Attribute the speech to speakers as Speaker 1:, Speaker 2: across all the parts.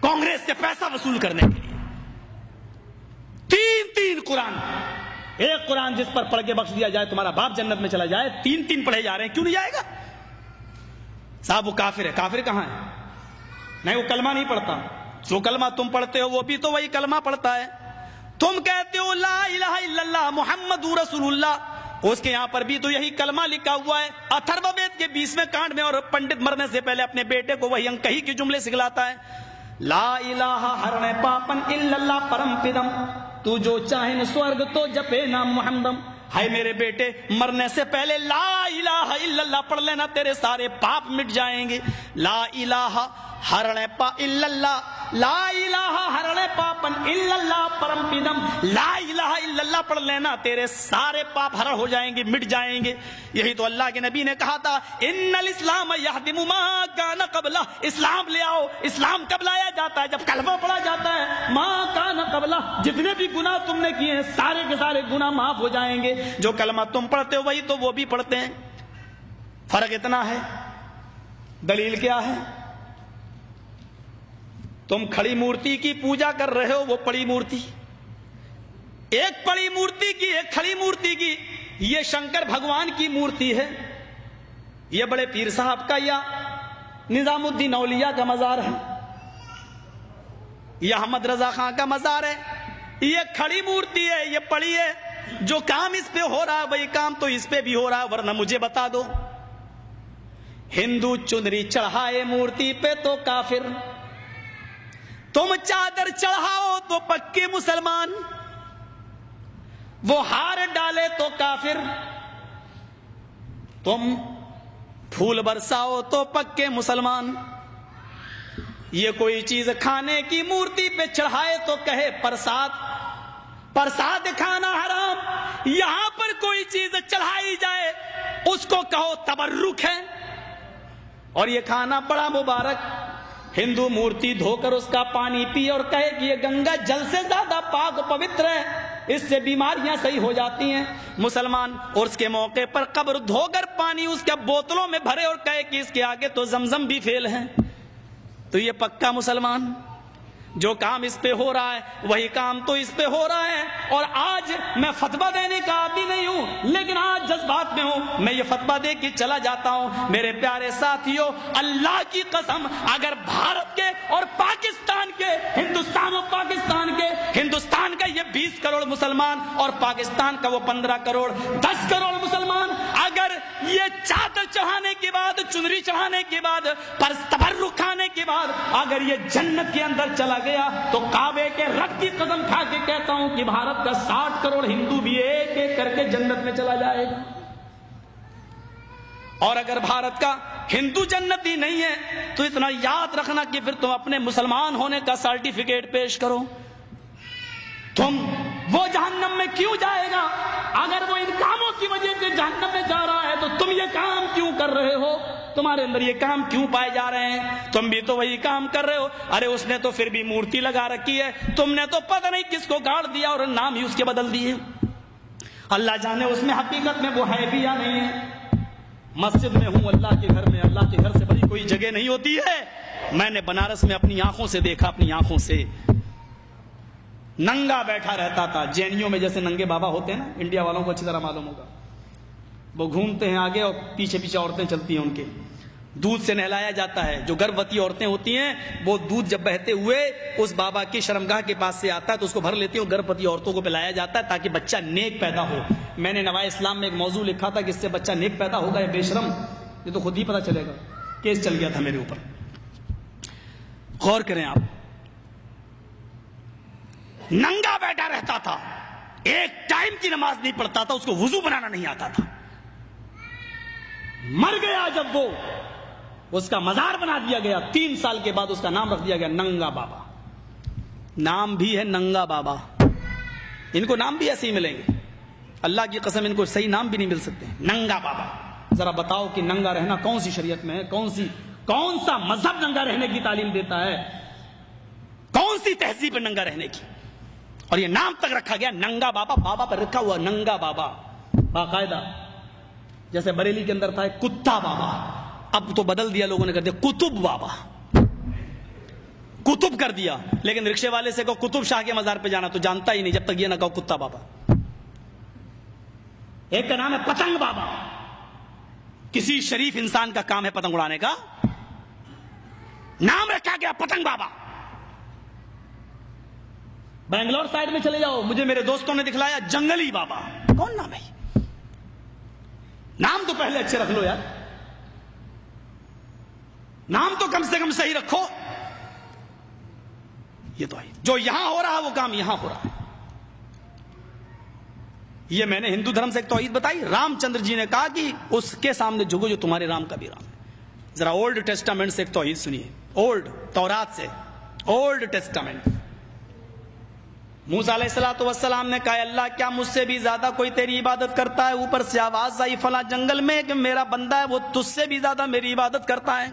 Speaker 1: कांग्रेस से पैसा वसूल करने के लिए। तीन कुरान, एक कुरान जिस पर पढ़ के बख्श दिया जाए तुम्हारा बाप जन्नत में चला जाए, तीन पढ़े जा रहे हैं, क्यों नहीं जाएगा? साहब वो काफिर है। काफिर कहां है? नहीं, वो कलमा नहीं पढ़ता। जो कलमा तुम पढ़ते हो वो भी तो वही कलमा पढ़ता है। तुम कहते हो ला इलाहा इल्लल्लाह मुहम्मदुर रसूलुल्लाह, उसके यहां पर भी तो यही कलमा लिखा हुआ है। अथर्ववेद के 20वें कांड में, और पंडित मरने से पहले अपने बेटे को वही अंक ही के जुमले सिखलाता है, ला इलाहा हरणे पापन इल्लल्लाह परम पिदम, तू जो चाहे स्वर्ग तो जपे नाम मुहम्मदम। हाय मेरे बेटे, मरने से पहले ला इलाहा इल्लल्लाह पढ़ लेना, तेरे सारे पाप मिट जाएंगे। ला इलाहा हरणे पा इल्लल्लाह, ला इलाहा हरणे पापन इल्लल्लाह परम पिदम, ला इलाहा इल्लल्लाह पढ़ लेना, तेरे सारे पाप हरण हो जाएंगे, मिट जाएंगे। यही तो अल्लाह के नबी ने कहा था, इन्नल इस्लाम यहदिमु मा कान क़ब्ला, इस्लाम ले आओ। इस्लाम कब लाया जाता है? जब कलमा पढ़ा जाता है। मा कान क़ब्ला, जितने भी गुनाह तुमने किए हैं सारे के सारे गुनाह माफ हो जाएंगे। जो कलमा तुम पढ़ते हो वही तो वो भी पढ़ते हैं। फर्क इतना है। दलील क्या है? तुम खड़ी मूर्ति की पूजा कर रहे हो, वो पड़ी मूर्ति। एक पड़ी मूर्ति की, एक खड़ी मूर्ति की। ये शंकर भगवान की मूर्ति है, ये बड़े पीर साहब का या निजामुद्दीन औलिया का मजार है, ये अहमद रजा खां का मजार है। ये खड़ी मूर्ति है, ये पड़ी है। जो काम इस पे हो रहा है वही काम तो इस पे भी हो रहा है। वरना मुझे बता दो, हिंदू चुनरी चढ़ाए मूर्ति पे तो काफिर, तुम चादर चढ़ाओ तो पक्के मुसलमान, वो हार डाले तो काफिर, तुम फूल बरसाओ तो पक्के मुसलमान। ये कोई चीज खाने की मूर्ति पे चढ़ाए तो कहे प्रसाद, प्रसाद खाना हराम। यहां पर कोई चीज चढ़ाई जाए उसको कहो तबर्रुक है, और ये खाना बड़ा मुबारक। हिंदू मूर्ति धोकर उसका पानी पिए और कहे कि ये गंगा जल से ज्यादा पाक पवित्र है, इससे बीमारियां सही हो जाती हैं। मुसलमान उर्स के मौके पर कब्र धोकर पानी उसके बोतलों में भरे और कहे कि इसके आगे तो जमजम भी फेल है, तो ये पक्का मुसलमान। जो काम इस पे हो रहा है वही काम तो इस पे हो रहा है। और आज मैं फतवा देने का आदमी नहीं हूं, लेकिन आज जज्बात में हूं, मैं ये फतवा दे के चला जाता हूं। मेरे प्यारे साथियों, अल्लाह की कसम, अगर भारत के और पाकिस्तान के, हिंदुस्तान और पाकिस्तान के, हिंदुस्तान का ये 20 करोड़ मुसलमान और पाकिस्तान का वो 15 करोड़ 10 करोड़ मुसलमान, अगर ये चादर चढ़ाने के बाद, चुनरी चढ़ाने के बाद, तबर्रुक खाने के बाद अगर ये जन्नत के अंदर चला गया, तो काबे के रब की कसम खा के कहता हूं कि भारत का 60 करोड़ हिंदू भी एक एक करके जन्नत में चला जाएगा। और अगर भारत का हिंदू जन्नती नहीं है तो इतना याद रखना कि फिर तुम अपने मुसलमान होने का सर्टिफिकेट पेश करो। तुम वो जहन्नम में क्यों जाएगा? अगर वो इन कामों की वजह से जहन्नम में जा रहा है तो तुम ये काम क्यों कर रहे हो? तुम्हारे अंदर ये काम क्यों पाए जा रहे हैं? तुम भी तो वही काम कर रहे हो। अरे उसने तो फिर भी मूर्ति लगा रखी है, तुमने तो पता नहीं किसको गाड़ दिया और नाम ही उसके बदल दिए। अल्लाह जाने उसमें हकीकत में वो है भी या नहीं है। मस्जिद में हूं, अल्लाह के घर में, अल्लाह के घर से बड़ी कोई जगह नहीं होती है। मैंने बनारस में अपनी आंखों से देखा, अपनी आंखों से। नंगा बैठा रहता था, जैनियों में जैसे नंगे बाबा होते हैं ना, इंडिया वालों को अच्छी तरह मालूम होगा। वो घूमते हैं आगे और पीछे पीछे औरतें चलती हैं, उनके दूध से नहलाया जाता है। जो गर्भवती औरतें होती हैं वो दूध जब बहते हुए उस बाबा की शर्मगाह के पास से आता है तो उसको भर लेती हैं और गर्भवती औरतों को पिलाया जाता है ताकि बच्चा नेक पैदा हो। मैंने नवाए इस्लाम में एक मौजू लिखा था कि इससे बच्चा नेक पैदा होगा या बेशरम, ये तो खुद ही पता चलेगा। केस चल गया था मेरे ऊपर। गौर करें आप, नंगा बैठा रहता था, एक टाइम की नमाज नहीं पढ़ता था, उसको वुजू बनाना नहीं आता था। मर गया जब वो, उसका मजार बना दिया गया। 3 साल के बाद उसका नाम रख दिया गया नंगा बाबा। नाम भी है नंगा बाबा। इनको नाम भी ऐसे ही मिलेंगे, अल्लाह की कसम इनको सही नाम भी नहीं मिल सकते। नंगा बाबा। जरा बताओ कि नंगा रहना कौन सी शरीयत में है? कौन सा मजहब नंगा रहने की तालीम देता है? कौन सी तहजीब है नंगा रहने की? और ये नाम तक रखा गया नंगा बाबा। बाबा पर रखा हुआ नंगा बाबा बाकायदा। जैसे बरेली के अंदर था एक कुत्ता बाबा, अब तो बदल दिया लोगों ने, कर दिया कुतुब बाबा। کتب کر دیا. لیکن رکشے والے سے کہو قطب شاہ کے مزار پہ جانا تو جانتا ہی نہیں جب تک یہ نہ کہو کتا بابا. ایک کا نام ہے پتنگ بابا. کسی شریف انسان کا کام ہے پتنگ اڑانے کا؟ نام رکھا گیا پتنگ بابا. بنگلور سائڈ میں چلے جاؤ, مجھے میرے دوستوں نے دکھلایا جنگلی بابا. کون نام ہے؟ نام تو پہلے اچھے رکھ لو یار, نام تو کم سے کم صحیح رکھو. یہ تو ہے جو یہاں ہو رہا ہے وہ کام یہاں ہو رہا ہے. یہ میں نے ہندو دھرم سے ایک توحید بتائی. رام چندر جی نے کہا کہ اس کے سامنے جھکو جو تمہارے رام کا بھی رام ہے. ذرا اولڈ ٹیسٹامنٹ سے ایک توحید سنیے, اولڈ تورات سے, اولڈ ٹیسٹامنٹ. موسیٰ علیہ الصلوۃ والسلام نے کہا اللہ کیا مجھ سے بھی زیادہ کوئی تیری عبادت کرتا ہے؟ اوپر سے آواز آئی فلاں جنگل میں کہ میرا بندہ ہے وہ تجھ سے بھی زیادہ میری عبادت کرتا ہے.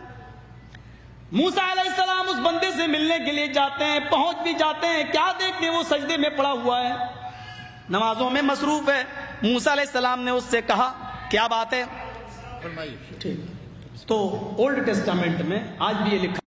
Speaker 1: موسیٰ علیہ السلام اس بندے سے ملنے کے لیے جاتے ہیں, پہنچ بھی جاتے ہیں, کیا دیکھتے وہ سجدے میں پڑا ہوا ہے, نمازوں میں مصروف ہے. موسیٰ علیہ السلام نے اس سے کہا کیا بات ہے؟ تو اولڈ ٹیسٹامنٹ میں آج بھی یہ لکھا